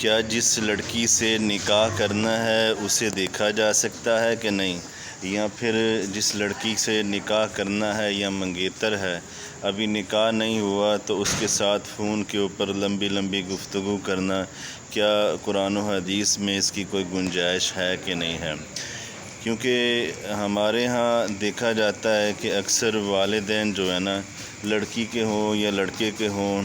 کیا جس لڑکی سے نکاح کرنا ہے اسے دیکھا جا سکتا ہے کہ نہیں؟ یا پھر جس لڑکی سے نکاح کرنا ہے یا منگیتر ہے، ابھی نکاح نہیں ہوا تو اس کے ساتھ فون کے اوپر لمبی لمبی گفتگو کرنا، کیا قرآن و حدیث میں اس کی کوئی گنجائش ہے کہ نہیں ہے؟ کیونکہ ہمارے ہاں دیکھا جاتا ہے کہ اکثر والدین جو ہے نا، لڑکی کے ہوں یا لڑکے کے ہوں،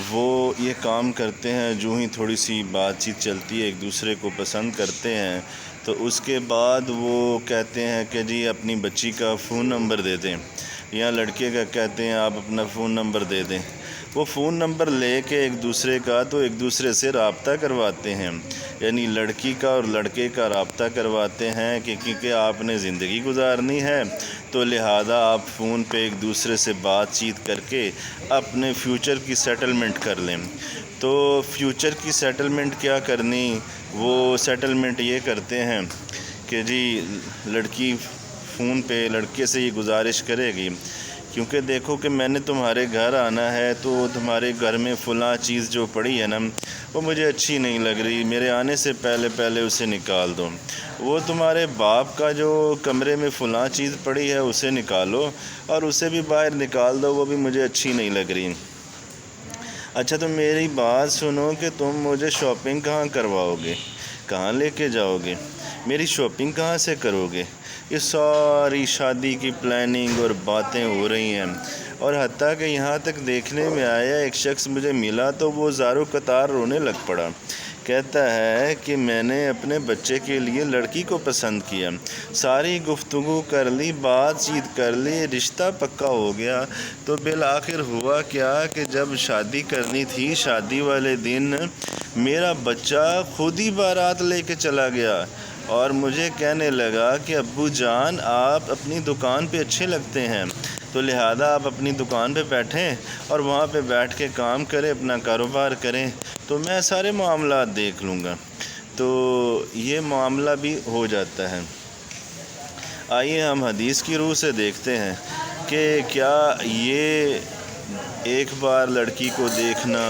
وہ یہ کام کرتے ہیں جو ہی تھوڑی سی بات چیت چلتی ہے، ایک دوسرے کو پسند کرتے ہیں تو اس کے بعد وہ کہتے ہیں کہ جی اپنی بچی کا فون نمبر دے دیں، یا لڑکے کا کہتے ہیں آپ اپنا فون نمبر دے دیں۔ وہ فون نمبر لے کے ایک دوسرے کا تو ایک دوسرے سے رابطہ کرواتے ہیں، یعنی لڑکی کا اور لڑکے کا رابطہ کرواتے ہیں کہ کیونکہ آپ نے زندگی گزارنی ہے تو لہذا آپ فون پہ ایک دوسرے سے بات چیت کر کے اپنے فیوچر کی سیٹلمنٹ کر لیں۔ تو فیوچر کی سیٹلمنٹ کیا کرنی، وہ سیٹلمنٹ یہ کرتے ہیں کہ جی لڑکی فون پہ لڑکے سے یہ گزارش کرے گی، کیونکہ دیکھو کہ میں نے تمہارے گھر آنا ہے تو تمہارے گھر میں فلاں چیز جو پڑی ہے نا وہ مجھے اچھی نہیں لگ رہی، میرے آنے سے پہلے اسے نکال دو۔ وہ تمہارے باپ کا جو کمرے میں فلاں چیز پڑی ہے اسے نکالو اور اسے بھی باہر نکال دو، وہ بھی مجھے اچھی نہیں لگ رہی۔ اچھا تو میری بات سنو کہ تم مجھے شاپنگ کہاں کرواؤ گے، کہاں لے کے جاؤ گے، میری شاپنگ کہاں سے کرو گے؟ یہ ساری شادی کی پلاننگ اور باتیں ہو رہی ہیں، اور حتیٰ کہ یہاں تک دیکھنے میں آیا ایک شخص مجھے ملا تو وہ زارو قطار رونے لگ پڑا، کہتا ہے کہ میں نے اپنے بچے کے لیے لڑکی کو پسند کیا، ساری گفتگو کر لی، بات چیت کر لی، رشتہ پکا ہو گیا، تو بالآخر ہوا کیا کہ جب شادی کرنی تھی شادی والے دن میرا بچہ خود ہی بارات لے کے چلا گیا اور مجھے کہنے لگا کہ ابو جان آپ اپنی دکان پہ اچھے لگتے ہیں تو لہذا آپ اپنی دکان پہ بیٹھیں اور وہاں پہ بیٹھ کے کام کریں، اپنا کاروبار کریں تو میں سارے معاملات دیکھ لوں گا۔ تو یہ معاملہ بھی ہو جاتا ہے۔ آئیے ہم حدیث کی روح سے دیکھتے ہیں کہ کیا یہ ایک بار لڑکی کو دیکھنا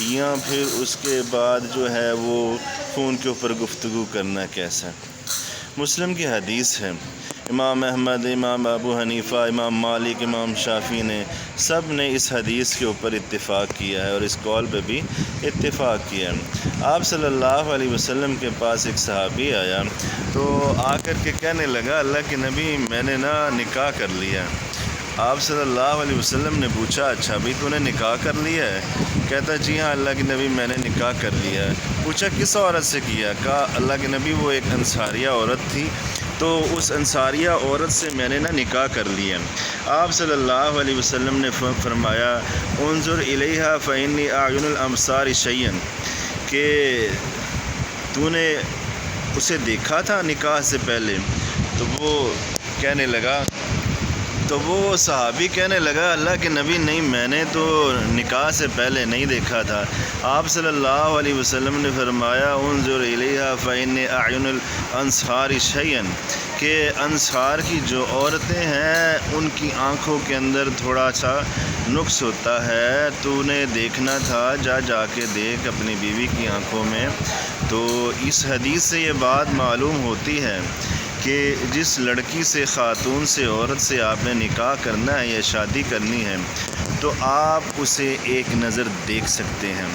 یا پھر اس کے بعد جو ہے وہ فون کے اوپر گفتگو کرنا کیسا؟ مسلم کی حدیث ہے، امام احمد، امام ابو حنیفہ، امام مالک، امام شافعی نے سب نے اس حدیث کے اوپر اتفاق کیا ہے اور اس قول پہ بھی اتفاق کیا ہے۔ آپ صلی اللہ علیہ وسلم کے پاس ایک صحابی آیا تو آ کر کے کہنے لگا اللہ کے نبی میں نے نکاح کر لیا۔ آپ صلی اللہ علیہ وسلم نے پوچھا اچھا بھی تو نے نکاح کر لیا ہے؟ کہتا جی ہاں اللہ کے نبی میں نے نکاح کر لیا ہے۔ پوچھا کس عورت سے کیا؟ کہا اللہ کے نبی وہ ایک انصاریہ عورت تھی تو اس انصاریہ عورت سے میں نے نکاح کر لیا۔ آپ صلی اللہ علیہ وسلم نے فرمایا انظر الیہا فإنی اعین الامصار شیئا، کہ تو نے اسے دیکھا تھا نکاح سے پہلے؟ تو وہ صحابی کہنے لگا اللہ کے نبی نہیں میں نے تو نکاح سے پہلے نہیں دیکھا تھا۔ آپ صلی اللہ علیہ وسلم نے فرمایا انظر الیہا فإن اعین الانصار شیئا، کہ انصار کی جو عورتیں ہیں ان کی آنکھوں کے اندر تھوڑا سا نقص ہوتا ہے، تو انہیں دیکھنا تھا، جا کے دیکھ اپنی بیوی کی آنکھوں میں۔ تو اس حدیث سے یہ بات معلوم ہوتی ہے کہ جس لڑکی سے، خاتون سے، عورت سے آپ نے نکاح کرنا ہے یا شادی کرنی ہے تو آپ اسے ایک نظر دیکھ سکتے ہیں،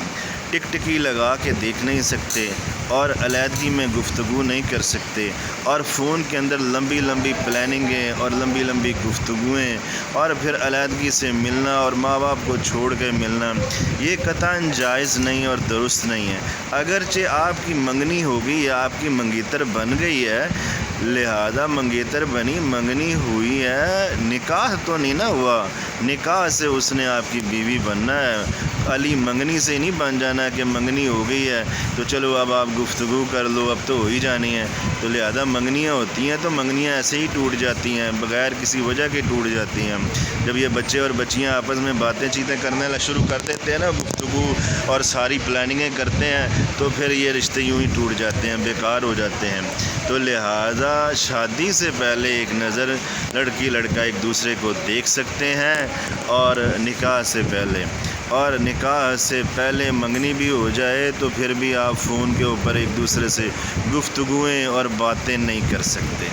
ٹکٹکی لگا کے دیکھ نہیں سکتے اور علیحدگی میں گفتگو نہیں کر سکتے، اور فون کے اندر لمبی لمبی پلاننگیں اور لمبی لمبی گفتگویں اور پھر علیحدگی سے ملنا اور ماں باپ کو چھوڑ کے ملنا، یہ قطعاً جائز نہیں اور درست نہیں ہے۔ اگرچہ آپ کی منگنی ہوگی یا آپ کی منگیتر بن گئی ہے، لہذا منگیتر بنی منگنی ہوئی ہے، نکاح تو نہیں نہ ہوا، نکاح سے اس نے آپ کی بیوی بننا ہے، علی منگنی سے نہیں بن جانا کہ منگنی ہو گئی ہے تو چلو اب آپ گفتگو کر لو، اب تو ہو ہی جانی ہے۔ تو لہذا منگنیاں ہوتی ہیں تو منگنیاں ایسے ہی ٹوٹ جاتی ہیں، بغیر کسی وجہ کے ٹوٹ جاتی ہیں۔ جب یہ بچے اور بچیاں آپس میں باتیں چیتیں کرنے شروع کر دیتے ہیں نا، گفتگو اور ساری پلاننگیں کرتے ہیں تو پھر یہ رشتے یوں ہی ٹوٹ جاتے ہیں، بیکار ہو جاتے ہیں۔ تو لہذا شادی سے پہلے ایک نظر لڑکی لڑکا ایک دوسرے کو دیکھ سکتے ہیں اور نکاح سے پہلے اور نکاح سے پہلے منگنی بھی ہو جائے تو پھر بھی آپ فون کے اوپر ایک دوسرے سے گفتگویں اور باتیں نہیں کر سکتے۔